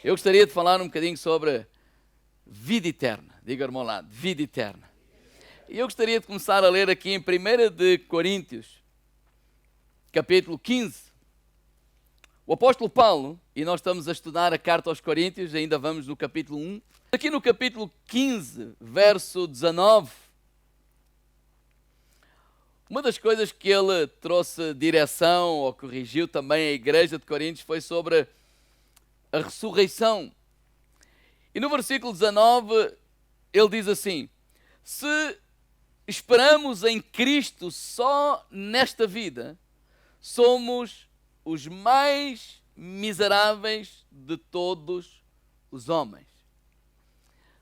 Eu gostaria de falar um bocadinho sobre vida eterna. Diga ao irmão lá, vida eterna. E eu gostaria de começar a ler aqui em 1 de Coríntios, capítulo 15. O apóstolo Paulo, e nós estamos a estudar a carta aos Coríntios, ainda vamos no capítulo 1. Aqui no capítulo 15, verso 19, uma das coisas que ele trouxe direção ou corrigiu também a igreja de Coríntios foi sobre a ressurreição. E no versículo 19 ele diz assim: se esperamos em Cristo só nesta vida, somos os mais miseráveis de todos os homens.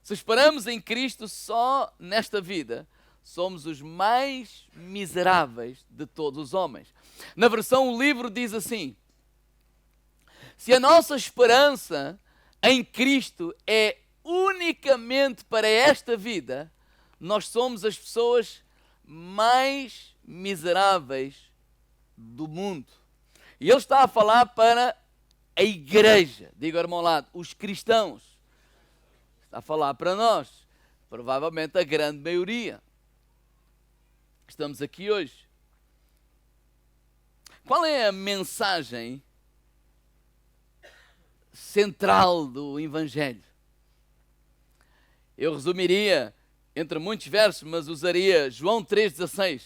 Se esperamos em Cristo só nesta vida, somos os mais miseráveis de todos os homens. Na versão o livro diz assim: se a nossa esperança em Cristo é unicamente para esta vida, nós somos as pessoas mais miseráveis do mundo. E ele está a falar para a igreja, diga ao irmão lá, os cristãos. Está a falar para nós, provavelmente a grande maioria que estamos aqui hoje. Qual é a mensagem central do Evangelho? Eu resumiria entre muitos versos, mas usaria João 3,16.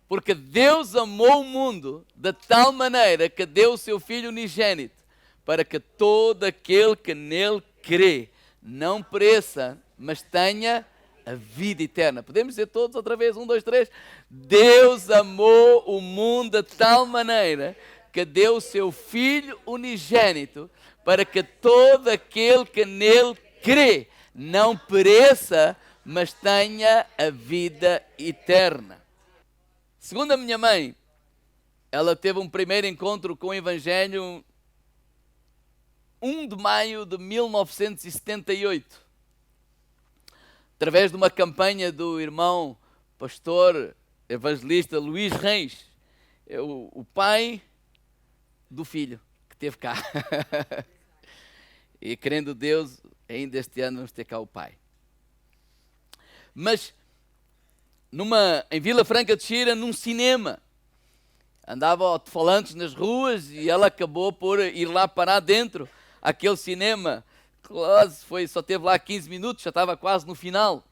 Porque Deus amou o mundo de tal maneira que deu o seu Filho unigênito, para que todo aquele que nele crê não pereça, mas tenha a vida eterna. Podemos dizer todos outra vez? 1, 2, 3. Deus amou o mundo de tal maneira que deu o seu Filho unigênito, para que todo aquele que nele crê não pereça, mas tenha a vida eterna. Segundo a minha mãe, ela teve um primeiro encontro com o Evangelho 1 de maio de 1978, através de uma campanha do irmão pastor evangelista Luís Reis, o pai do filho que teve cá. E querendo Deus, ainda este ano vamos ter cá o pai. Mas em Vila Franca de Xira, num cinema, andava alto-falantes nas ruas e ela acabou por ir lá parar dentro. Aquele cinema só teve lá 15 minutos, já estava quase no final.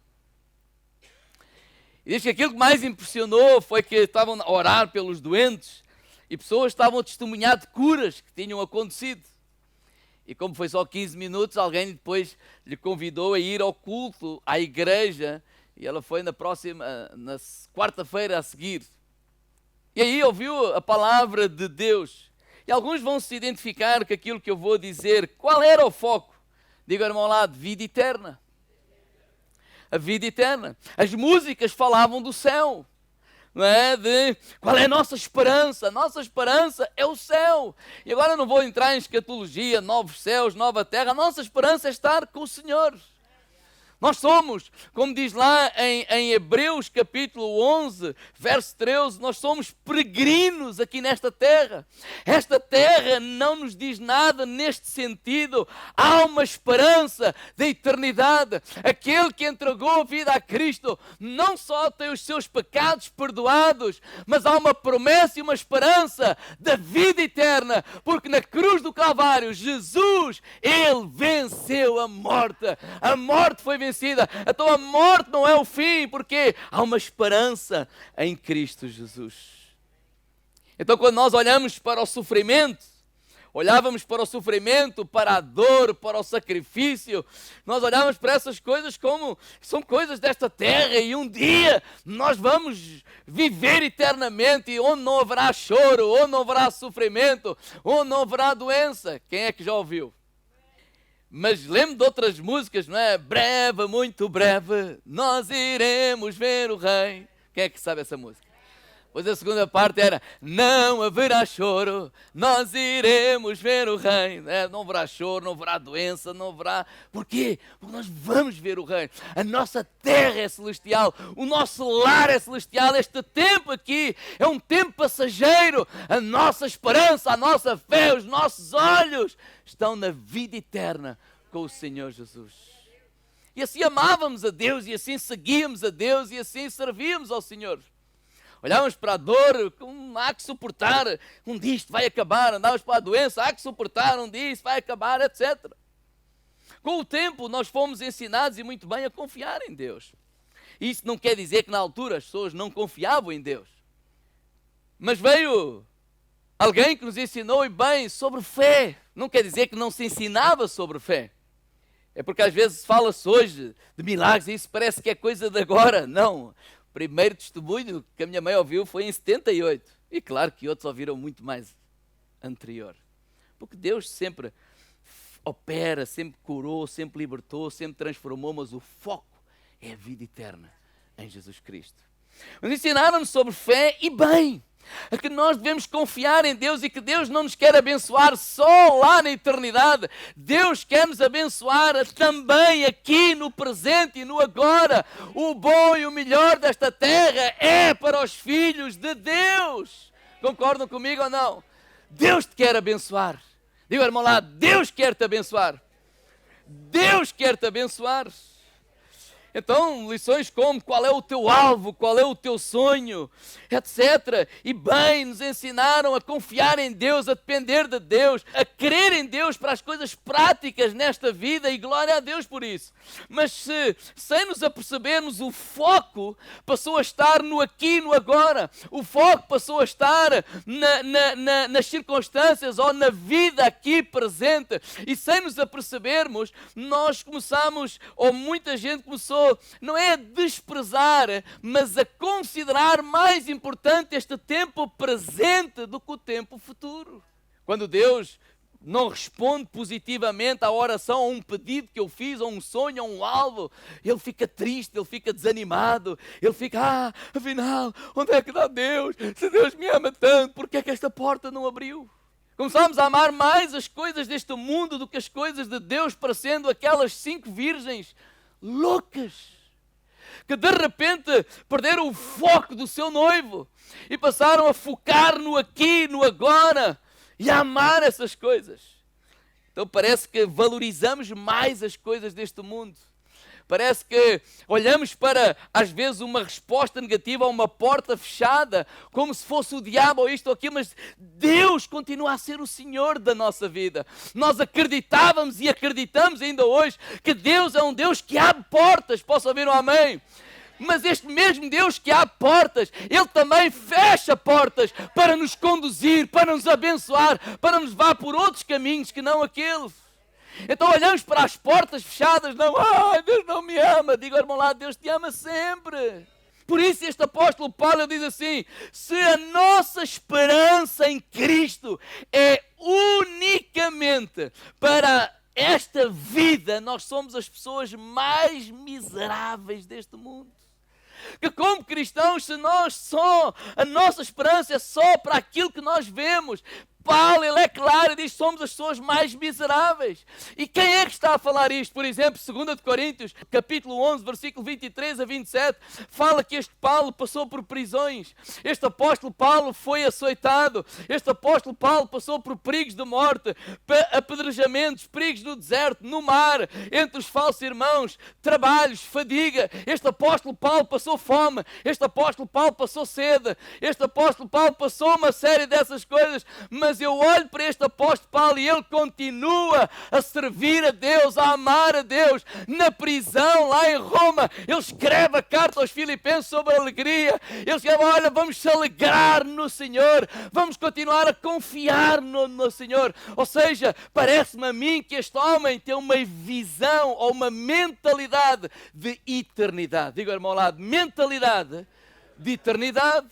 E diz que aquilo que mais impressionou foi que estavam a orar pelos doentes e pessoas estavam a testemunhar de curas que tinham acontecido. E como foi só 15 minutos, alguém depois lhe convidou a ir ao culto, à igreja, e ela foi na quarta-feira a seguir. E aí ouviu a palavra de Deus. E alguns vão se identificar com aquilo que eu vou dizer. Qual era o foco? Diga ao irmão lá, de vida eterna. A vida eterna. As músicas falavam do céu. Não é? De qual é a nossa esperança? A nossa esperança é o céu. E agora não vou entrar em escatologia, novos céus, nova terra. A nossa esperança é estar com o Senhor. Nós somos, como diz lá em Hebreus capítulo 11, verso 13, nós somos peregrinos aqui nesta terra. Esta terra não nos diz nada neste sentido. Há uma esperança da eternidade. Aquele que entregou a vida a Cristo não só tem os seus pecados perdoados, mas há uma promessa e uma esperança da vida eterna. Porque na cruz do Calvário, Jesus, Ele venceu a morte. A morte foi vencida. Então a morte não é o fim, porque há uma esperança em Cristo Jesus. Então quando nós olhamos para o sofrimento, olhávamos para o sofrimento, para a dor, para o sacrifício, nós olhávamos para essas coisas como são coisas desta terra e um dia nós vamos viver eternamente e onde não haverá choro, onde não haverá sofrimento, onde não haverá doença. Quem é que já ouviu? Mas lembro de outras músicas, não é? Breve, muito breve, nós iremos ver o Rei. Quem é que sabe essa música? Pois a segunda parte era: não haverá choro, nós iremos ver o Reino. Não haverá choro, não haverá doença, não haverá... Porquê? Porque nós vamos ver o Reino. A nossa terra é celestial, o nosso lar é celestial. Este tempo aqui é um tempo passageiro. A nossa esperança, a nossa fé, os nossos olhos estão na vida eterna com o Senhor Jesus. E assim amávamos a Deus, e assim seguíamos a Deus, e assim servíamos ao Senhor. Olhávamos para a dor, há que suportar, um dia isto vai acabar. Andávamos para a doença, há que suportar, um dia isto vai acabar, etc. Com o tempo nós fomos ensinados, e muito bem, a confiar em Deus. Isso não quer dizer que na altura as pessoas não confiavam em Deus. Mas veio alguém que nos ensinou, e bem, sobre fé. Não quer dizer que não se ensinava sobre fé. É porque às vezes fala-se hoje de milagres, e isso parece que é coisa de agora. Não. O primeiro testemunho que a minha mãe ouviu foi em 78. E claro que outros ouviram muito mais anterior. Porque Deus sempre opera, sempre curou, sempre libertou, sempre transformou, mas o foco é a vida eterna em Jesus Cristo. Nos ensinaram-nos sobre fé, e bem, a que nós devemos confiar em Deus, e que Deus não nos quer abençoar só lá na eternidade. Deus quer nos abençoar também aqui no presente e no agora. O bom e o melhor desta terra é para os filhos de Deus. Concordam comigo ou não? Deus te quer abençoar. Diga, irmão lá, Deus quer te abençoar. Deus quer te abençoar. Então, lições como qual é o teu alvo, qual é o teu sonho, etc. E bem, nos ensinaram a confiar em Deus, a depender de Deus, a crer em Deus para as coisas práticas nesta vida, e glória a Deus por isso. Mas sem nos apercebermos, o foco passou a estar no aqui e no agora. O foco passou a estar nas circunstâncias ou na vida aqui presente. E sem nos apercebermos, nós começamos, ou muita gente começou, não é a desprezar, mas a considerar mais importante este tempo presente do que o tempo futuro. Quando Deus não responde positivamente à oração, a um pedido que eu fiz, a um sonho, a um alvo, ele fica triste, ele fica desanimado, ele fica, afinal, onde é que está Deus? Se Deus me ama tanto, por que é que esta porta não abriu? Começámos a amar mais as coisas deste mundo do que as coisas de Deus, parecendo aquelas 5 virgens loucas, que de repente perderam o foco do seu noivo e passaram a focar no aqui, no agora, e a amar essas coisas. Então parece que valorizamos mais as coisas deste mundo. Parece que olhamos para, às vezes, uma resposta negativa a uma porta fechada, como se fosse o diabo ou isto ou aquilo, mas Deus continua a ser o Senhor da nossa vida. Nós acreditávamos e acreditamos ainda hoje que Deus é um Deus que abre portas. Posso ouvir um amém? Mas este mesmo Deus que abre portas, Ele também fecha portas para nos conduzir, para nos abençoar, para nos levar por outros caminhos que não aqueles. Então olhamos para as portas fechadas, não, Deus não me ama. Diga ao irmão lá, Deus te ama sempre. Por isso este apóstolo Paulo diz assim: se a nossa esperança em Cristo é unicamente para esta vida, nós somos as pessoas mais miseráveis deste mundo. Que como cristãos, se a nossa esperança é só para aquilo que nós vemos, Paulo, ele é claro e diz que somos as pessoas mais miseráveis. E quem é que está a falar isto? Por exemplo, 2 Coríntios, capítulo 11, versículo 23 a 27, fala que este Paulo passou por prisões. Este apóstolo Paulo foi açoitado. Este apóstolo Paulo passou por perigos de morte, apedrejamentos, perigos no deserto, no mar, entre os falsos irmãos, trabalhos, fadiga. Este apóstolo Paulo passou fome. Este apóstolo Paulo passou sede. Este apóstolo Paulo passou uma série dessas coisas, mas eu olho para este apóstolo Paulo e ele continua a servir a Deus, a amar a Deus. Na prisão lá em Roma, ele escreve a carta aos Filipenses sobre a alegria. Ele escreve: olha, vamos se alegrar no Senhor, vamos continuar a confiar no Senhor. Ou seja, parece-me a mim que este homem tem uma visão ou uma mentalidade de eternidade. Diga ao irmão ao lado, mentalidade de eternidade.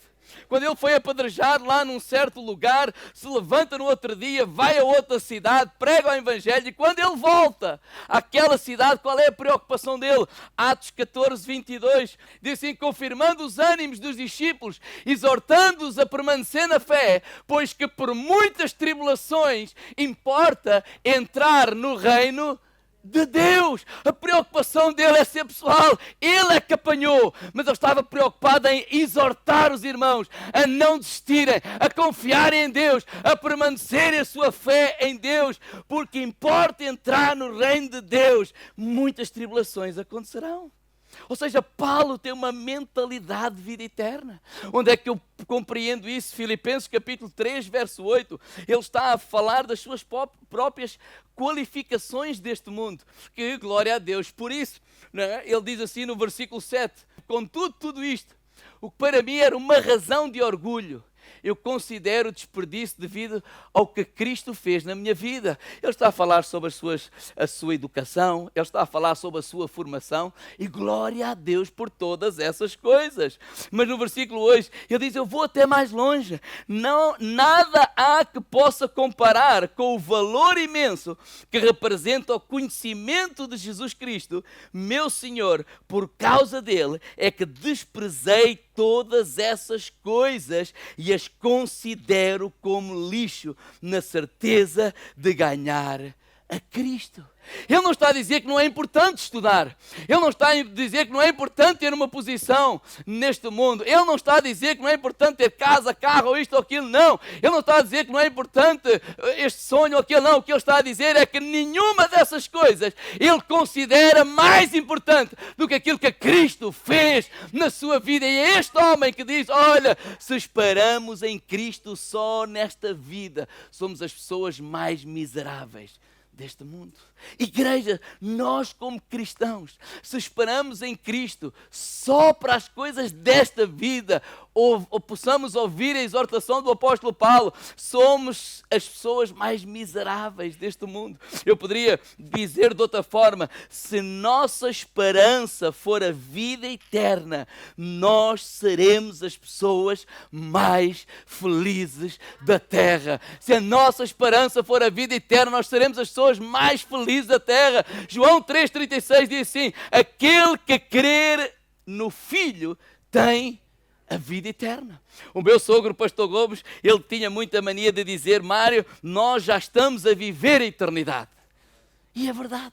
Quando ele foi apedrejado lá num certo lugar, se levanta no outro dia, vai a outra cidade, prega o Evangelho, e quando ele volta àquela cidade, qual é a preocupação dele? Atos 14, 22, diz assim: confirmando os ânimos dos discípulos, exortando-os a permanecer na fé, pois que por muitas tribulações importa entrar no reino de Deus. A preocupação dele é ser pessoal. Ele é que apanhou, mas ele estava preocupado em exortar os irmãos a não desistirem, a confiarem em Deus, a permanecerem a sua fé em Deus, porque importa entrar no reino de Deus. Muitas tribulações acontecerão. Ou seja, Paulo tem uma mentalidade de vida eterna. Onde é que eu compreendo isso? Filipenses capítulo 3, verso 8. Ele está a falar das suas próprias qualificações deste mundo. Que glória a Deus por isso. Não é? Ele diz assim no versículo 7. Contudo, tudo isto, o que para mim era uma razão de orgulho, eu considero desperdício devido ao que Cristo fez na minha vida. Ele está a falar sobre a sua educação, ele está a falar sobre a sua formação, e glória a Deus por todas essas coisas. Mas no versículo 8, ele diz: eu vou até mais longe. Não, nada há que possa comparar com o valor imenso que representa o conhecimento de Jesus Cristo, meu Senhor. Por causa dele é que desprezei todas essas coisas e as considero como lixo, na certeza de ganhar a Cristo. Ele não está a dizer que não é importante estudar. Ele não está a dizer que não é importante ter uma posição neste mundo. Ele não está a dizer que não é importante ter casa, carro, ou isto ou aquilo, não. Ele não está a dizer que não é importante este sonho ou aquilo, não. O que ele está a dizer é que nenhuma dessas coisas ele considera mais importante do que aquilo que Cristo fez na sua vida. E é este homem que diz: olha, se esperamos em Cristo só nesta vida, somos as pessoas mais miseráveis deste mundo. Igreja, nós como cristãos, se esperamos em Cristo só para as coisas desta vida, ou possamos ouvir a exortação do apóstolo Paulo, somos as pessoas mais miseráveis deste mundo. Eu poderia dizer de outra forma: se nossa esperança for a vida eterna, nós seremos as pessoas mais felizes da terra. Se a nossa esperança for a vida eterna, nós seremos as pessoas mais felizes da terra. João 3,36 diz assim: aquele que crer no Filho tem a vida eterna. O meu sogro, pastor Gomes, ele tinha muita mania de dizer: Mário, nós já estamos a viver a eternidade. E é verdade.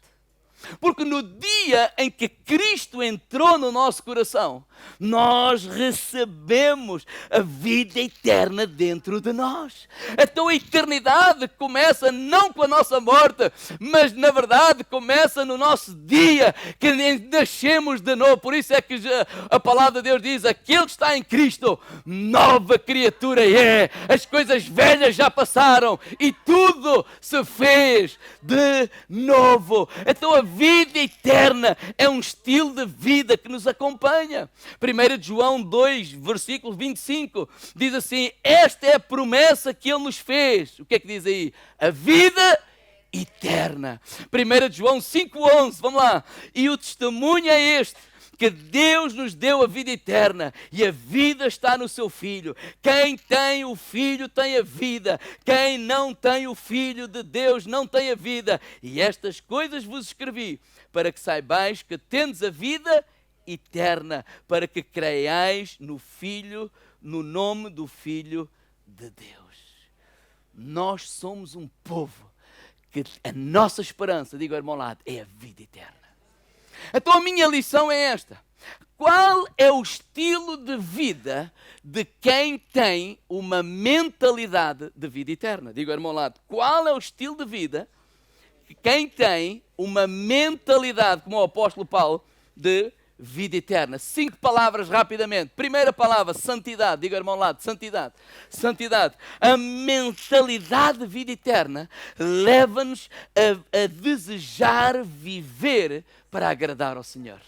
Porque no dia em que Cristo entrou no nosso coração, nós recebemos a vida eterna dentro de nós. Então a eternidade começa não com a nossa morte, mas na verdade começa no nosso dia que nascemos de novo. Por isso é que a palavra de Deus diz: aquele que está em Cristo, nova criatura é. As coisas velhas já passaram e tudo se fez de novo. Então a vida eterna é um estilo de vida que nos acompanha. 1 João 2, versículo 25, diz assim: esta é a promessa que Ele nos fez. O que é que diz aí? A vida eterna. 1 João 5,11, vamos lá. E o testemunho é este: que Deus nos deu a vida eterna, e a vida está no seu Filho. Quem tem o Filho tem a vida. Quem não tem o Filho de Deus não tem a vida. E estas coisas vos escrevi, para que saibais que tendes a vida eterna, para que creiais no Filho, no nome do Filho de Deus. Nós somos um povo que a nossa esperança, digo ao irmão ao lado, é a vida eterna. Então a minha lição é esta: qual é o estilo de vida de quem tem uma mentalidade de vida eterna? Digo ao irmão ao lado: qual é o estilo de vida de quem tem uma mentalidade, como o apóstolo Paulo, de vida eterna? 5 palavras rapidamente. Primeira palavra: santidade. Diga ao irmão ao lado: santidade. Santidade. A mentalidade de vida eterna leva-nos a desejar viver para agradar ao Senhor.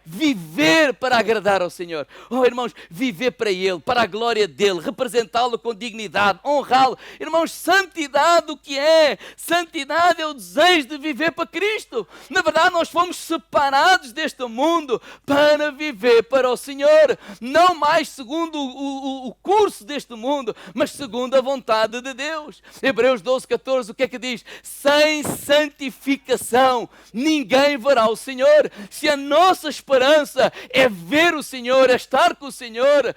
Viver para agradar ao Senhor. Oh, irmãos, viver para Ele, para a glória dEle, representá-lo com dignidade, honrá-lo. Irmãos, santidade o que é? Santidade é o desejo de viver para Cristo. Na verdade, nós fomos separados deste mundo para viver para o Senhor. Não mais segundo o curso deste mundo, mas segundo a vontade de Deus. Hebreus 12, 14, o que é que diz? Sem santificação, ninguém verá o Senhor. Se a nossa esperança é ver o Senhor, é estar com o Senhor,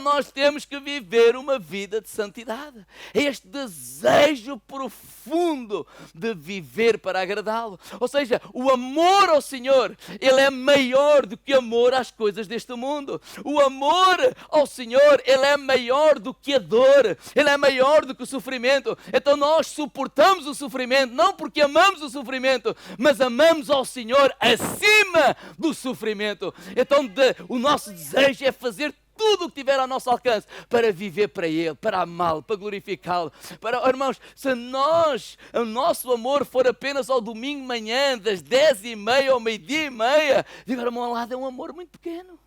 nós temos que viver uma vida de santidade. É este desejo profundo de viver para agradá-lo. Ou seja, o amor ao Senhor, ele é maior do que o amor às coisas deste mundo. O amor ao Senhor, ele é maior do que a dor, ele é maior do que o sofrimento. Então nós suportamos o sofrimento, não porque amamos o sofrimento, mas amamos ao Senhor acima do sofrimento. Então o nosso desejo é fazer tudo o que tiver ao nosso alcance para viver para Ele, para amá-lo, para glorificá-lo. Irmãos, se o nosso amor for apenas ao domingo de manhã, das 10h30 ao meio-dia-e-meia, diga, irmão, ao lado é um amor muito pequeno.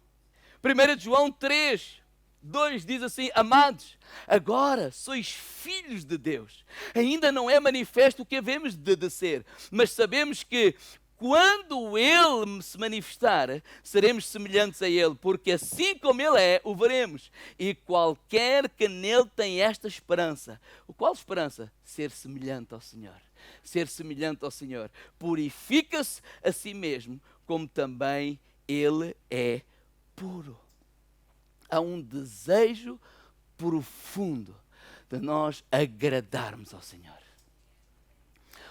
1 João 3, 2 diz assim: amados, agora sois filhos de Deus. Ainda não é manifesto o que havemos de ser, mas sabemos que quando Ele se manifestar, seremos semelhantes a Ele, porque assim como Ele é, o veremos. E qualquer que nele tem esta esperança, qual esperança? Ser semelhante ao Senhor. Ser semelhante ao Senhor. Purifica-se a si mesmo, como também Ele é puro. Há um desejo profundo de nós agradarmos ao Senhor.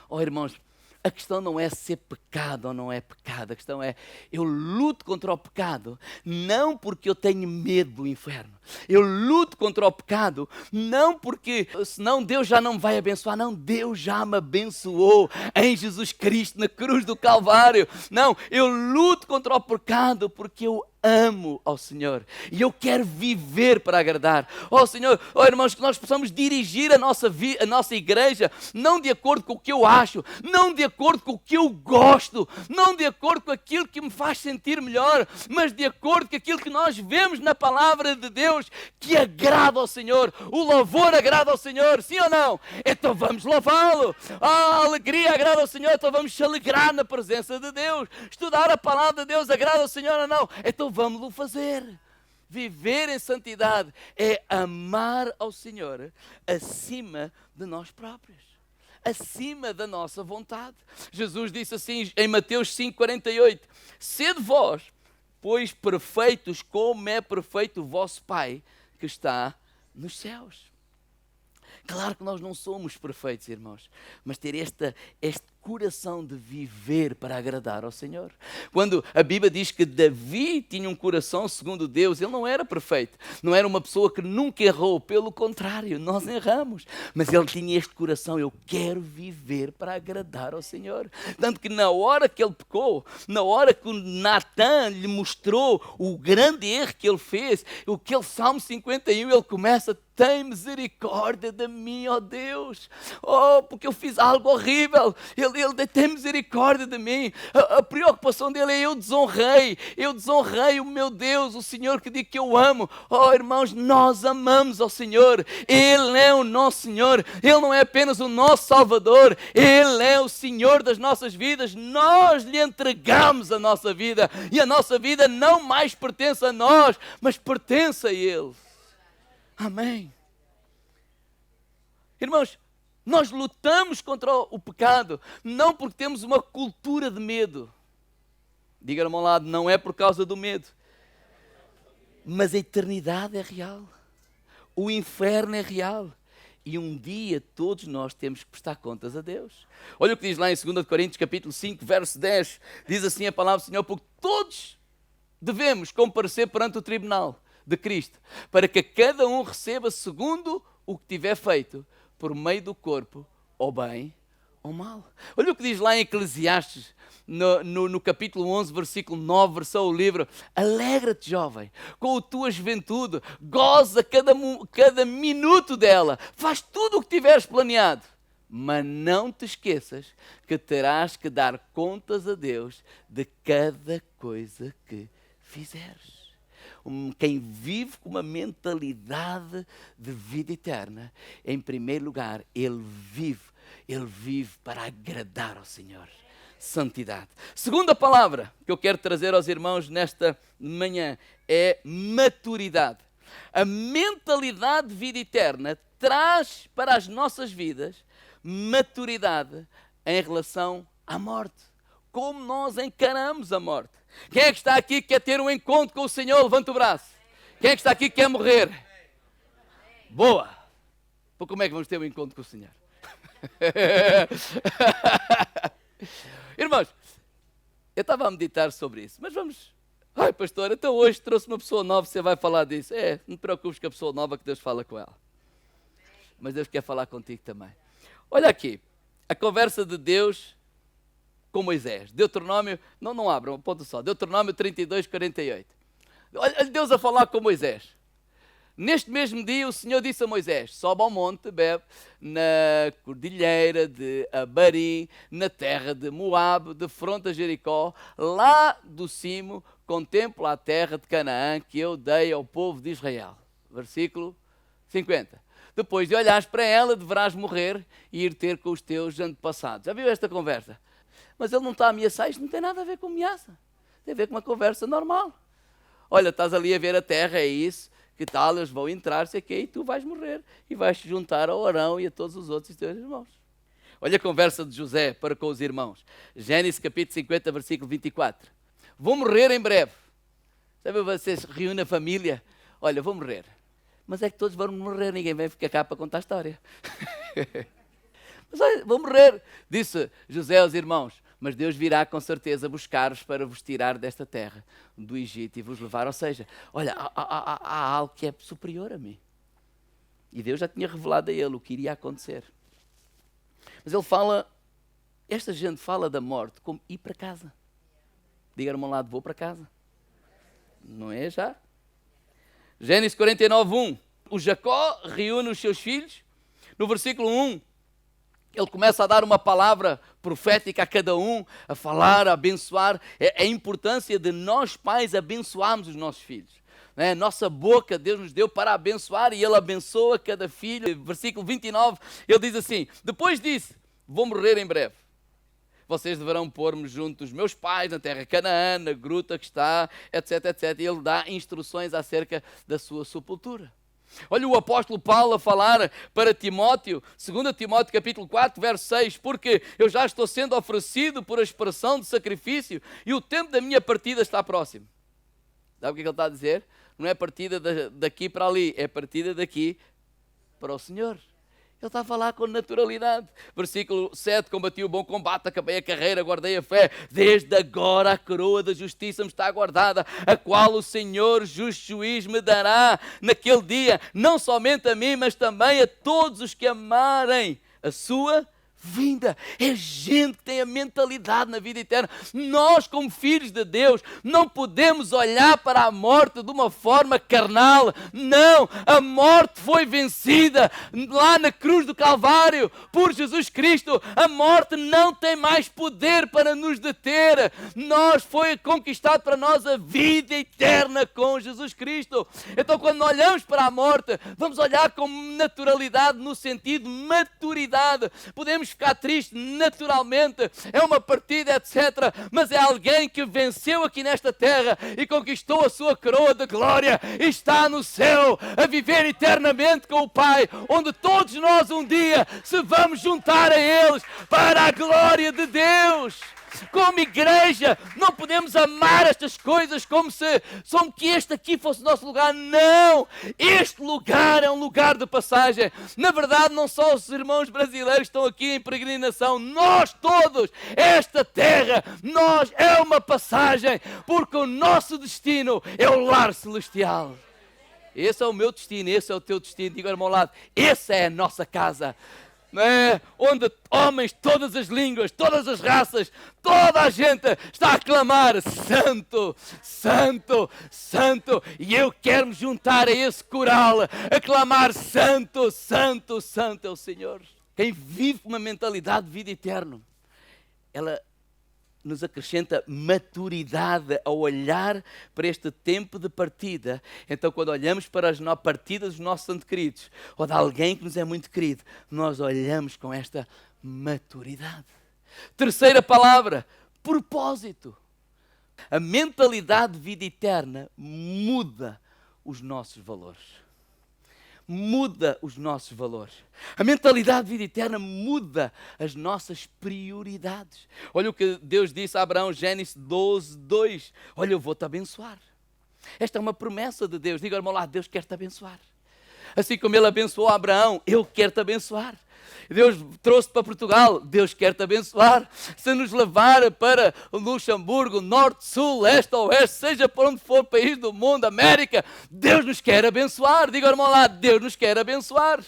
Oh, irmãos, a questão não é ser pecado ou não é pecado. A questão é, eu luto contra o pecado, não porque eu tenho medo do inferno. Eu luto contra o pecado, não porque senão Deus já não me vai abençoar. Não, Deus já me abençoou em Jesus Cristo, na cruz do Calvário. Não, eu luto contra o pecado porque eu amo ao Senhor e eu quero viver para agradar ao Senhor. Oh, irmãos, que nós possamos dirigir a nossa igreja não de acordo com o que eu acho, não de acordo com o que eu gosto, não de acordo com aquilo que me faz sentir melhor, mas de acordo com aquilo que nós vemos na palavra de Deus que agrada ao Senhor. O louvor agrada ao Senhor, sim ou não? Então vamos louvá-lo. A alegria agrada ao Senhor, então vamos se alegrar na presença de Deus. Estudar a palavra de Deus agrada ao Senhor ou não? Então vamos-lo fazer. Viver em santidade é amar ao Senhor acima de nós próprios, acima da nossa vontade. Jesus disse assim em Mateus 5,48: sede vós, pois, perfeitos como é perfeito o vosso Pai que está nos céus. Claro que nós não somos perfeitos, irmãos, mas ter este coração de viver para agradar ao Senhor. Quando a Bíblia diz que Davi tinha um coração segundo Deus, ele não era perfeito, não era uma pessoa que nunca errou, pelo contrário, nós erramos, mas ele tinha este coração: eu quero viver para agradar ao Senhor. Tanto que na hora que ele pecou, na hora que o Natan lhe mostrou o grande erro que ele fez, aquele Salmo 51, ele começa: tem misericórdia de mim, ó Deus. Oh, porque eu fiz algo horrível. Ele tem misericórdia de mim. A preocupação dele é: eu desonrei o meu Deus, o Senhor que diz que eu amo. Oh, irmãos, nós amamos ao Senhor. Ele é o nosso Senhor. Ele não é apenas o nosso Salvador. Ele é o Senhor das nossas vidas. Nós lhe entregamos a nossa vida. E a nossa vida não mais pertence a nós, mas pertence a Ele. Amém. Irmãos, nós lutamos contra o pecado, não porque temos uma cultura de medo. Diga ao meu lado: não é por causa do medo. Mas a eternidade é real. O inferno é real. E um dia todos nós temos que prestar contas a Deus. Olha o que diz lá em 2 Coríntios capítulo 5, verso 10. Diz assim a palavra do Senhor: porque todos devemos comparecer perante o tribunal de Cristo, para que cada um receba segundo o que tiver feito, por meio do corpo, ou bem ou mal. Olha o que diz lá em Eclesiastes, no capítulo 11, versículo 9, versão o livro: alegra-te, jovem, com a tua juventude, goza cada minuto dela, faz tudo o que tiveres planeado, Mas não te esqueças que terás que dar contas a Deus de cada coisa que fizeres. Quem vive com uma mentalidade de vida eterna, em primeiro lugar, ele vive para agradar ao Senhor. Santidade. Segunda palavra que eu quero trazer aos irmãos nesta manhã é maturidade. A mentalidade de vida eterna traz para as nossas vidas maturidade em relação à morte. Como nós encaramos a morte. Quem é que está aqui que quer ter um encontro com o Senhor? Levanta o braço. Quem é que está aqui que quer morrer? Boa! Então como é que vamos ter um encontro com o Senhor? Irmãos, eu estava a meditar sobre isso, mas vamos... Ai, pastor, então hoje trouxe uma pessoa nova, você vai falar disso. Não te preocupes com a pessoa nova que Deus fala com ela. Mas Deus quer falar contigo também. Olha aqui, a conversa de Deus com Moisés. Deuteronômio, não abram, aponta só. Deuteronômio 32, 48. Olha Deus a falar com Moisés. Neste mesmo dia o Senhor disse a Moisés, sobe ao monte, bebe, na cordilheira de Abarim, na terra de Moabe, de fronte a Jericó, lá do cimo, contempla a terra de Canaã que eu dei ao povo de Israel. Versículo 50. Depois de olhares para ela, deverás morrer e ir ter com os teus antepassados. Já viu esta conversa? Mas ele não está a ameaçar, isto não tem nada a ver com ameaça. Tem a ver com uma conversa normal. Olha, estás ali a ver a terra, é isso. Que tal, eles vão entrar, sei que, e tu vais morrer. E vais te juntar ao Arão e a todos os outros teus irmãos. Olha a conversa de José para com os irmãos. Gênesis capítulo 50, versículo 24. Vou morrer em breve. Sabe, vocês reúnem a família. Olha, vou morrer. Mas é que todos vão morrer, ninguém vem ficar cá para contar a história. Mas olha, vou morrer, disse José aos irmãos. Mas Deus virá com certeza buscar-vos para vos tirar desta terra, do Egito, e vos levar. Ou seja, olha, há algo que é superior a mim. E Deus já tinha revelado a ele o que iria acontecer. Mas ele fala, esta gente fala da morte como ir para casa. Diga-me ao lado, vou para casa. Não é já? Gênesis 49, 1. O Jacó reúne os seus filhos. No versículo 1, ele começa a dar uma palavra profética a cada um, a falar, a abençoar. É a importância de nós pais abençoarmos os nossos filhos. A nossa boca Deus nos deu para abençoar e Ele abençoa cada filho. Versículo 29, ele diz assim, depois disse, vou morrer em breve. Vocês deverão pôr-me junto dos meus pais na terra Canaã, na gruta que está, etc, etc. E ele dá instruções acerca da sua sepultura. Olha o apóstolo Paulo a falar para Timóteo, 2 Timóteo capítulo 4, verso 6, porque eu já estou sendo oferecido por expressão de sacrifício e o tempo da minha partida está próximo. Sabe o que ele está a dizer? Não é partida daqui para ali, é partida daqui para o Senhor. Ele está a falar com naturalidade. Versículo 7, combati o bom combate, acabei a carreira, guardei a fé. Desde agora a coroa da justiça me está guardada, a qual o Senhor, justo juiz, me dará naquele dia, não somente a mim, mas também a todos os que amarem a sua vinda. É gente que tem a mentalidade na vida eterna. Nós, como filhos de Deus, não podemos olhar para a morte de uma forma carnal. Não, a morte foi vencida lá na cruz do Calvário por Jesus Cristo. A morte não tem mais poder para nos deter. Foi conquistado para nós a vida eterna com Jesus Cristo. Então, quando olhamos para a morte, vamos olhar com naturalidade, no sentido de maturidade. Podemos ficar triste naturalmente, é uma partida, etc. Mas é alguém que venceu aqui nesta terra e conquistou a sua coroa de glória e está no céu a viver eternamente com o Pai, onde todos nós um dia se vamos juntar a eles para a glória de Deus. Como igreja, não podemos amar estas coisas como que este aqui fosse o nosso lugar. Não! Este lugar é um lugar de passagem. Na verdade, não só os irmãos brasileiros que estão aqui em peregrinação, nós todos, esta terra, é uma passagem, porque o nosso destino é o lar celestial. Esse é o meu destino, esse é o teu destino. Diga ao irmão ao lado, essa é a nossa casa. Onde homens, todas as línguas, todas as raças, toda a gente está a clamar Santo, Santo, Santo, e eu quero me juntar a esse coral a clamar Santo, Santo, Santo é o Senhor. Quem vive uma mentalidade de vida eterna, ela nos acrescenta maturidade ao olhar para este tempo de partida. Então, quando olhamos para a partida dos nossos entes queridos, ou de alguém que nos é muito querido, nós olhamos com esta maturidade. Terceira palavra, propósito. A mentalidade de vida eterna muda os nossos valores. Muda os nossos valores. A mentalidade de vida eterna muda as nossas prioridades. Olha o que Deus disse a Abraão, Gênesis 12, 2. Olha, eu vou-te abençoar. Esta é uma promessa de Deus. Diga ao irmão lá, Deus quer te abençoar. Assim como Ele abençoou Abraão, eu quero te abençoar. Deus trouxe para Portugal, Deus quer te abençoar. Se nos levar para o Luxemburgo, norte, sul, este ou oeste, seja por onde for país do mundo, América, Deus nos quer abençoar. Diga ao irmão lá, Deus nos quer abençoar.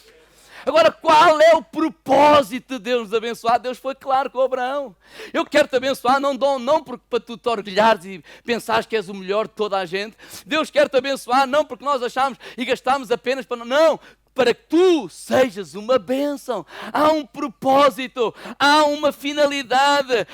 Agora, qual é o propósito de Deus nos abençoar? Deus foi claro com Abraão. Eu quero te abençoar, não porque para tu te orgulhares e pensares que és o melhor de toda a gente. Deus quer te abençoar, não porque nós achamos e gastamos apenas para... Não, para que tu sejas uma bênção. Há um propósito, há uma finalidade.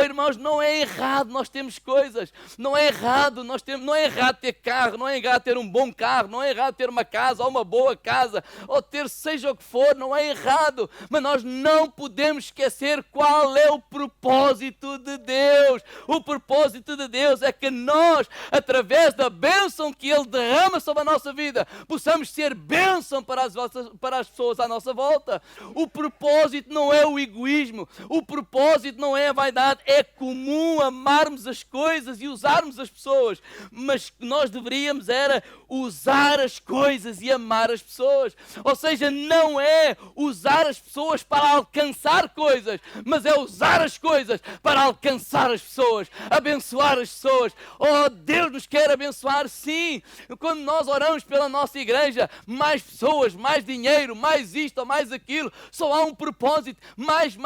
Irmãos, não é errado nós temos coisas. Não é errado não é errado ter carro, não é errado ter um bom carro, não é errado ter uma casa ou uma boa casa, ou ter seja o que for, não é errado. Mas nós não podemos esquecer qual é o propósito de Deus. O propósito de Deus é que nós, através da bênção que Ele derrama sobre a nossa vida, possamos ser bênção para as pessoas à nossa volta. O propósito não é o egoísmo, o propósito não é a vaidade, é comum amarmos as coisas e usarmos as pessoas, mas nós deveríamos era usar as coisas e amar as pessoas. Ou seja, não é usar as pessoas para alcançar coisas, mas é usar as coisas para alcançar as pessoas, abençoar as pessoas. Oh, Deus nos quer abençoar, sim. Quando nós oramos pela nossa igreja, mais pessoas, mais dinheiro, mais isto ou mais aquilo, só há um propósito, mais,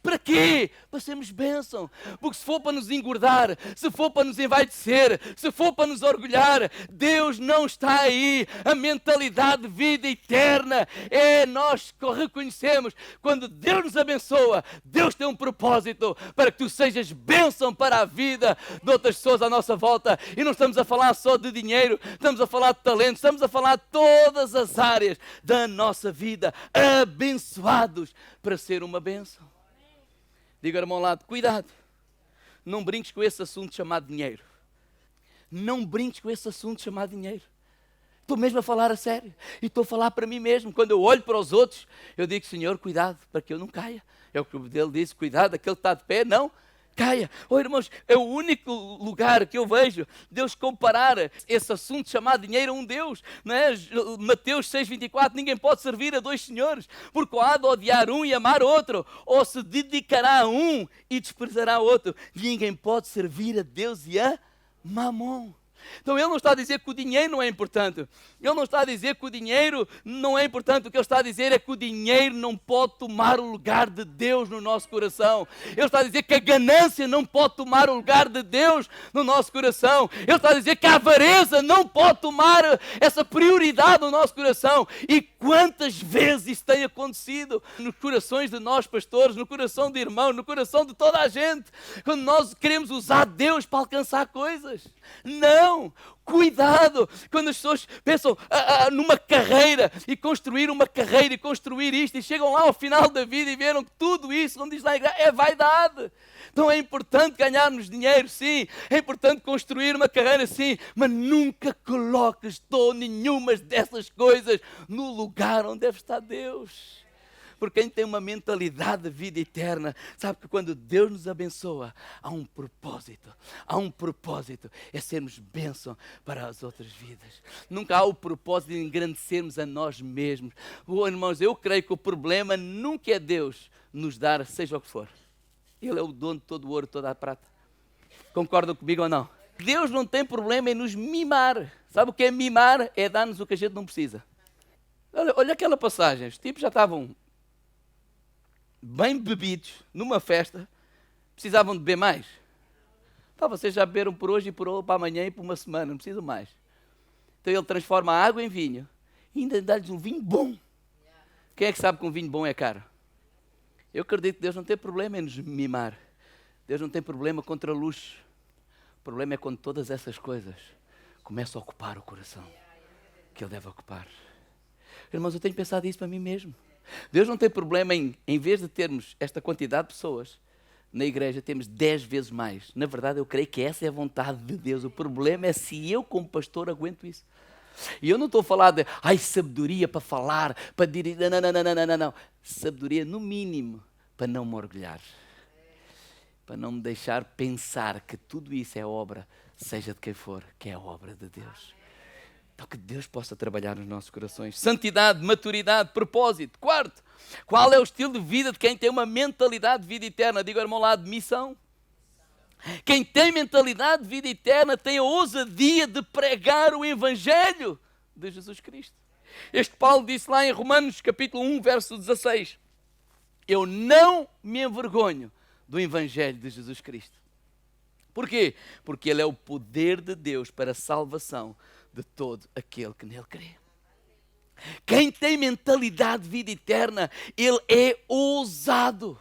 para quê? Para sermos bênção. Porque se for para nos engordar, se for para nos envaidecer, se for para nos orgulhar, Deus não está aí. A mentalidade de vida eterna é nós reconhecemos, quando Deus nos abençoa, Deus tem um propósito para que tu sejas bênção para a vida de outras pessoas à nossa volta. E não estamos a falar só de dinheiro, estamos a falar de talento, estamos a falar de todas as áreas da nossa vida, abençoados para ser uma bênção. Diga ao irmão ao lado, cuidado, não brinques com esse assunto chamado dinheiro. Não brinques com esse assunto chamado dinheiro. Estou mesmo a falar a sério. E estou a falar para mim mesmo. Quando eu olho para os outros, eu digo, Senhor, cuidado, para que eu não caia. É o que ele disse, cuidado, aquele que está de pé, não caia. Oh, irmãos, é o único lugar que eu vejo Deus comparar esse assunto chamado dinheiro a um Deus. Não é? Mateus 6,24, ninguém pode servir a dois senhores, porque ou há de odiar um e amar outro, ou se dedicará a um e desprezará outro. Ninguém pode servir a Deus e a Mamon. Então ele não está a dizer que o dinheiro não é importante. Ele não está a dizer que o dinheiro não é importante. O que ele está a dizer é que o dinheiro não pode tomar o lugar de Deus no nosso coração. Ele está a dizer que a ganância não pode tomar o lugar de Deus no nosso coração. Ele está a dizer que a avareza não pode tomar essa prioridade no nosso coração. E quantas vezes isso tem acontecido nos corações de nós pastores, no coração de irmãos, no coração de toda a gente, quando nós queremos usar Deus para alcançar coisas. Não, cuidado, quando as pessoas pensam numa carreira e construir uma carreira e construir isto e chegam lá ao final da vida e viram que tudo isso, como diz lá a igreja, é vaidade. Então é importante ganharmos dinheiro, sim, é importante construir uma carreira, sim, mas nunca coloques nenhuma dessas coisas no lugar onde deve estar Deus. Porque quem tem uma mentalidade de vida eterna, sabe que quando Deus nos abençoa, há um propósito. Há um propósito, é sermos bênção para as outras vidas. Nunca há o propósito de engrandecermos a nós mesmos. Irmãos, eu creio que o problema nunca é Deus nos dar seja o que for. Ele é o dono de todo o ouro, toda a prata. Concordam comigo ou não? Deus não tem problema em nos mimar. Sabe o que é mimar? É dar-nos o que a gente não precisa. Olha aquela passagem, os tipos já estavam bem bebidos, numa festa, precisavam de beber mais. Então vocês já beberam por hoje e para amanhã e por uma semana, não precisam mais. Então ele transforma a água em vinho e ainda dá-lhes um vinho bom. Quem é que sabe que um vinho bom é caro? Eu acredito que Deus não tem problema em nos mimar. Deus não tem problema contra luxo. O problema é quando todas essas coisas começam a ocupar o coração que Ele deve ocupar. Irmãos, eu tenho pensado isso para mim mesmo. Deus não tem problema em vez de termos esta quantidade de pessoas, na igreja temos 10 vezes mais. Na verdade, eu creio que essa é a vontade de Deus. O problema é se eu, como pastor, aguento isso. E eu não estou a falar de sabedoria para falar, para dirigir. Não. Sabedoria, no mínimo, para não me orgulhar. Para não me deixar pensar que tudo isso é obra, seja de quem for, que é a obra de Deus. Então que Deus possa trabalhar nos nossos corações. Santidade, maturidade, propósito. Quarto, qual é o estilo de vida de quem tem uma mentalidade de vida eterna? Digo ao irmão lá, de missão. Quem tem mentalidade de vida eterna tem a ousadia de pregar o Evangelho de Jesus Cristo. Este Paulo disse lá em Romanos capítulo 1, verso 16. Eu não me envergonho do Evangelho de Jesus Cristo. Porquê? Porque ele é o poder de Deus para a salvação de todo aquele que nele crê. Quem tem mentalidade de vida eterna, ele é ousado.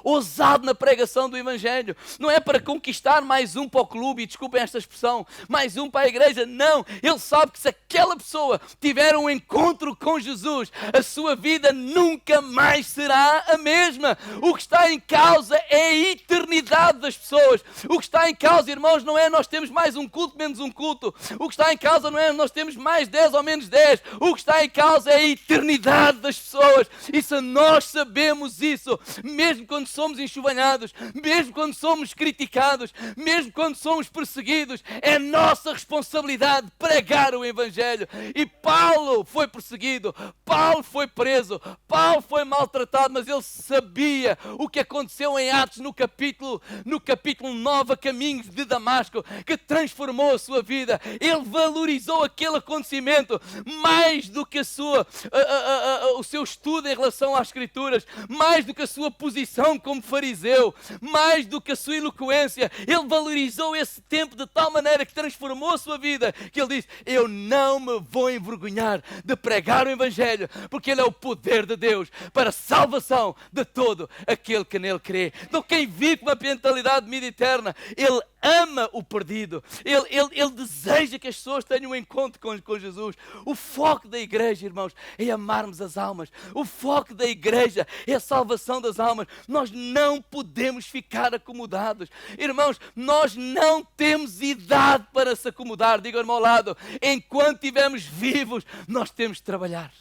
Ousado na pregação do Evangelho. Não é para conquistar mais um para o clube, e desculpem esta expressão, mais um para a igreja. Não, ele sabe que se aquela pessoa tiver um encontro com Jesus, a sua vida nunca mais será a mesma. O que está em causa é a eternidade das pessoas. O que está em causa, irmãos, não é nós temos mais um culto, menos um culto. O que está em causa não é nós temos mais 10 ou menos 10. O que está em causa é a eternidade das pessoas. E se nós sabemos isso, mesmo quando somos enxovalhados, mesmo quando somos criticados, mesmo quando somos perseguidos, é nossa responsabilidade pregar o Evangelho. E Paulo foi perseguido, Paulo foi preso, Paulo foi maltratado, mas ele sabia o que aconteceu em Atos no capítulo 9, a caminho de Damasco, que transformou a sua vida. Ele valorizou aquele acontecimento mais do que o seu estudo em relação às Escrituras, mais do que a sua posição como fariseu, mais do que a sua eloquência. Ele valorizou esse tempo de tal maneira que transformou a sua vida, que ele disse, eu não me vou envergonhar de pregar o Evangelho, porque ele é o poder de Deus para a salvação de todo aquele que nele crê. Então quem vive com uma mentalidade de vida eterna, ele ama o perdido, ele deseja que as pessoas tenham um encontro com Jesus. O foco da igreja, irmãos, é amarmos as almas. O foco da igreja é a salvação das almas. Nós não podemos ficar acomodados. Irmãos, nós não temos idade para se acomodar. Diga ao irmão ao lado, enquanto estivermos vivos, nós temos de trabalhar.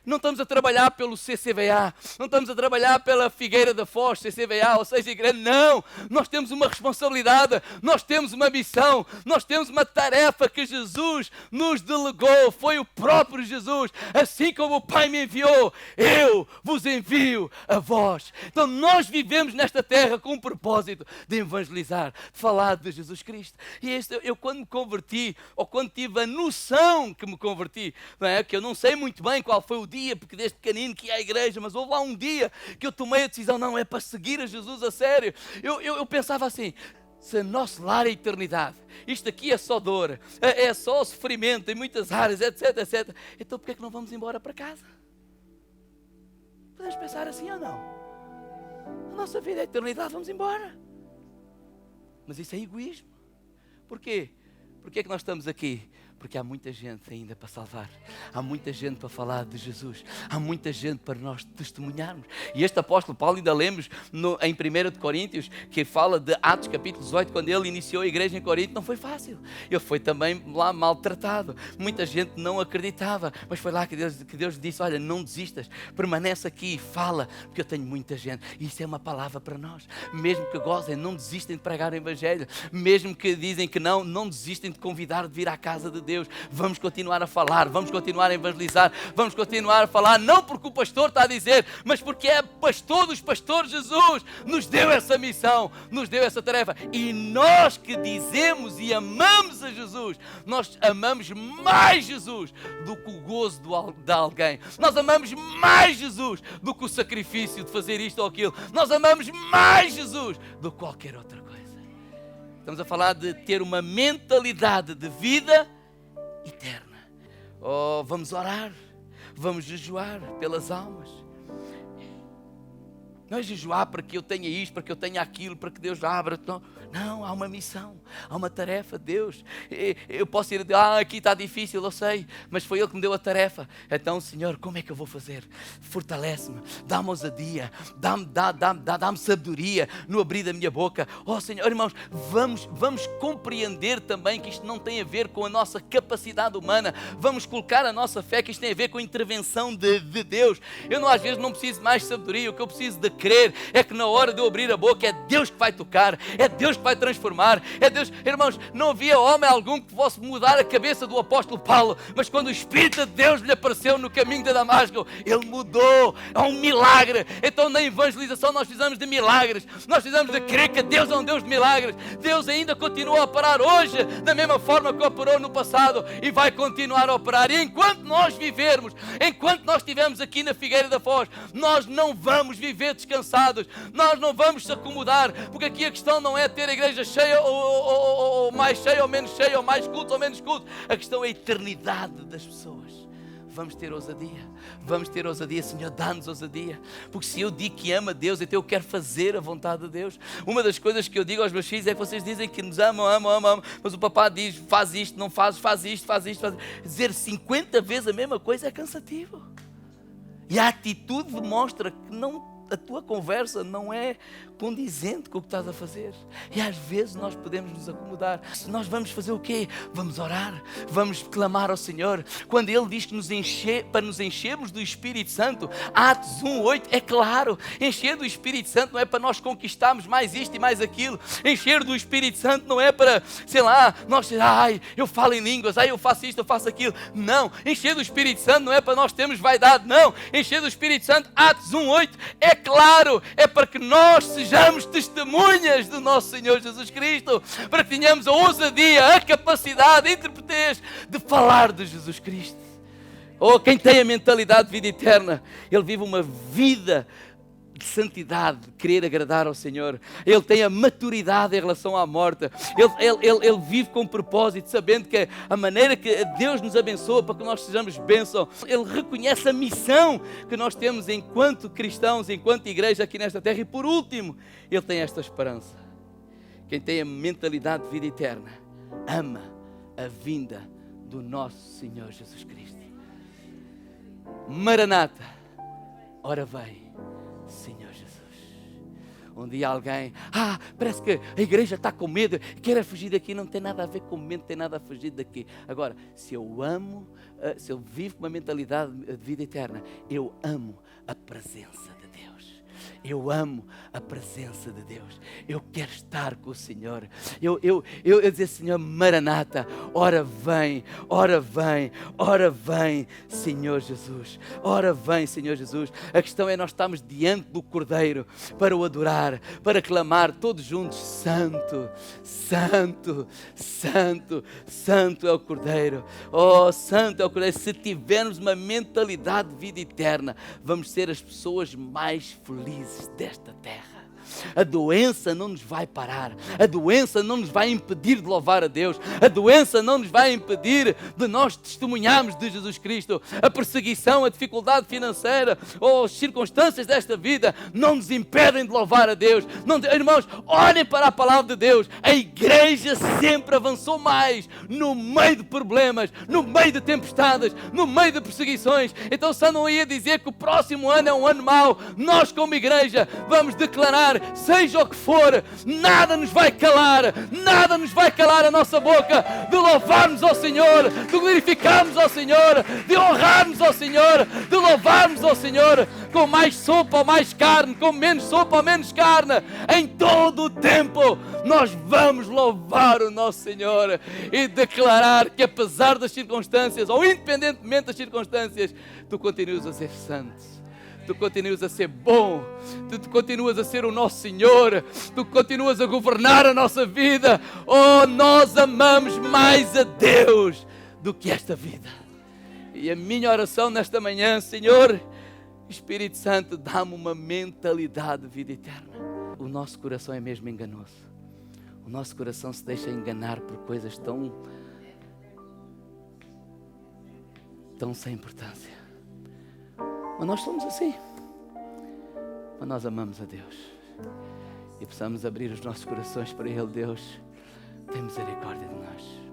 Não estamos a trabalhar pelo CCVA, não estamos a trabalhar pela Figueira da Foz, CCVA, ou seja, igreja. Não, nós temos uma responsabilidade, nós temos uma missão, nós temos uma tarefa que Jesus nos delegou, foi o próprio Jesus. Assim como o Pai me enviou, eu vos envio a vós. Então nós vivemos nesta terra com um propósito de evangelizar, de falar de Jesus Cristo. E eu quando me converti, ou quando tive a noção que me converti, não é? Que eu não sei muito bem qual foi o dia, porque desde pequenino que ia à igreja, mas houve lá um dia que eu tomei a decisão, não, é para seguir a Jesus a sério. Eu pensava assim, se o nosso lar é a eternidade, isto aqui é só dor, é só sofrimento em muitas áreas, etc, então porquê é que não vamos embora para casa? Podemos pensar assim ou não? A nossa vida é a eternidade, vamos embora. Mas isso é egoísmo. Porquê? Porquê é que nós estamos aqui? Porque há muita gente ainda para salvar. Há muita gente para falar de Jesus. Há muita gente para nós testemunharmos. E este apóstolo Paulo, ainda lemos em 1 de Coríntios, que fala de Atos capítulo 18, quando ele iniciou a igreja em Corinto, não foi fácil. Ele foi também lá maltratado. Muita gente não acreditava. Mas foi lá que Deus disse, olha, não desistas. Permanece aqui e fala, porque eu tenho muita gente. E isso é uma palavra para nós. Mesmo que gozem, não desistem de pregar o Evangelho. Mesmo que dizem que não desistem de convidar de vir à casa de Deus. Vamos continuar a falar, vamos continuar a evangelizar, vamos continuar a falar, não porque o pastor está a dizer, mas porque é pastor dos pastores. Jesus nos deu essa missão, nos deu essa tarefa, e nós que dizemos e amamos a Jesus, nós amamos mais Jesus do que o gozo de alguém, nós amamos mais Jesus do que o sacrifício de fazer isto ou aquilo, nós amamos mais Jesus do que qualquer outra coisa. Estamos a falar de ter uma mentalidade de vida eterna. Oh, vamos orar. vamos jejuar pelas almas. Não é jejuar para que eu tenha isto, para que eu tenha aquilo, para que Deus abra. Não, há uma missão, há uma tarefa de Deus. Eu posso ir, aqui está difícil, eu sei, mas foi Ele que me deu a tarefa. Então, Senhor, como é que eu vou fazer? Fortalece-me, dá-me ousadia, dá-me sabedoria no abrir da minha boca. Senhor, irmãos, vamos compreender também que isto não tem a ver com a nossa capacidade humana. Vamos colocar a nossa fé, que isto tem a ver com a intervenção de Deus. Eu às vezes não preciso mais de sabedoria, o que eu preciso de crer é que na hora de eu abrir a boca é Deus que vai tocar, é Deus que vai transformar, é Deus. Irmãos, não havia homem algum que fosse mudar a cabeça do apóstolo Paulo, mas quando o Espírito de Deus lhe apareceu no caminho de Damasco, ele mudou. É um milagre. Então na evangelização nós precisamos de milagres, nós precisamos de crer que Deus é um Deus de milagres. Deus ainda continua a operar hoje da mesma forma que operou no passado e vai continuar a operar. E enquanto nós vivermos, enquanto nós estivermos aqui na Figueira da Foz, nós não vamos viver descansados, nós não vamos se acomodar, porque aqui a questão não é ter a igreja cheia ou mais cheia ou menos cheia, ou mais culto ou menos culto. A questão é a eternidade das pessoas. Vamos ter ousadia, Senhor, dá-nos ousadia, porque se eu digo que amo a Deus, então eu quero fazer a vontade de Deus. Uma das coisas que eu digo aos meus filhos é que vocês dizem que nos amam, mas o papá diz, faz isto, não faz, faz isto. Dizer 50 vezes a mesma coisa é cansativo. E a atitude demonstra que a tua conversa não é condizente com o que estás a fazer. E às vezes nós podemos nos acomodar. Nós vamos fazer o quê? Vamos orar, vamos clamar ao Senhor. Quando Ele diz que para nos enchermos do Espírito Santo, Atos 1:8, é claro, encher do Espírito Santo não é para nós conquistarmos mais isto e mais aquilo. Encher do Espírito Santo não é para, eu falo em línguas, eu faço isto, eu faço aquilo. Não, encher do Espírito Santo não é para nós termos vaidade, não. Encher do Espírito Santo, Atos 1:8, é claro, é para que nós sejamos testemunhas do nosso Senhor Jesus Cristo, para que tenhamos a ousadia, a capacidade, a intrepidez de falar de Jesus Cristo. Quem tem a mentalidade de vida eterna, ele vive uma vida de santidade, de querer agradar ao Senhor. Ele tem a maturidade em relação à morte. Ele vive com propósito, sabendo que a maneira que Deus nos abençoa para que nós sejamos bênção. Ele reconhece a missão que nós temos enquanto cristãos, enquanto igreja aqui nesta terra. E por último, ele tem esta esperança. Quem tem a mentalidade de vida eterna ama a vinda do nosso Senhor Jesus Cristo. Maranata, ora vem, Senhor Jesus. Um dia alguém, parece que a igreja está com medo, quer fugir daqui. Não tem nada a ver com medo, tem nada a fugir daqui. Agora, se eu vivo com uma mentalidade de vida eterna, eu amo a presença de Deus. Eu amo a presença de Deus. Eu quero estar com o Senhor. Eu dizer, Senhor, Maranata, ora vem, Senhor Jesus. Ora vem, Senhor Jesus. A questão é nós estamos diante do Cordeiro para o adorar, para clamar todos juntos, Santo, Santo, Santo, Santo é o Cordeiro. Santo é o Cordeiro. Se tivermos uma mentalidade de vida eterna, vamos ser as pessoas mais felizes desta terra. A doença não nos vai parar, a doença não nos vai impedir de louvar a Deus, a doença não nos vai impedir de nós testemunharmos de Jesus Cristo. A perseguição, a dificuldade financeira ou as circunstâncias desta vida não nos impedem de louvar a Deus. Irmãos, olhem para a palavra de Deus. A igreja sempre avançou mais no meio de problemas, no meio de tempestades, no meio de perseguições. Então só não ia dizer que o próximo ano é um ano mau. Nós como igreja vamos declarar, seja o que for, nada nos vai calar a nossa boca de louvarmos ao Senhor, de glorificarmos ao Senhor, de honrarmos ao Senhor, de louvarmos ao Senhor, com mais sopa ou mais carne, com menos sopa ou menos carne, em todo o tempo nós vamos louvar o nosso Senhor e declarar que apesar das circunstâncias, ou independentemente das circunstâncias, tu continuas a ser santo. Tu continuas a ser bom, tu continuas a ser o nosso Senhor, tu continuas a governar a nossa vida. Nós amamos mais a Deus do que esta vida. E a minha oração nesta manhã, Senhor, Espírito Santo, dá-me uma mentalidade de vida eterna. O nosso coração é mesmo enganoso. O nosso coração se deixa enganar por coisas tão sem importância. Mas nós somos assim. Mas nós amamos a Deus. E precisamos abrir os nossos corações para Ele. Deus, tem misericórdia de nós.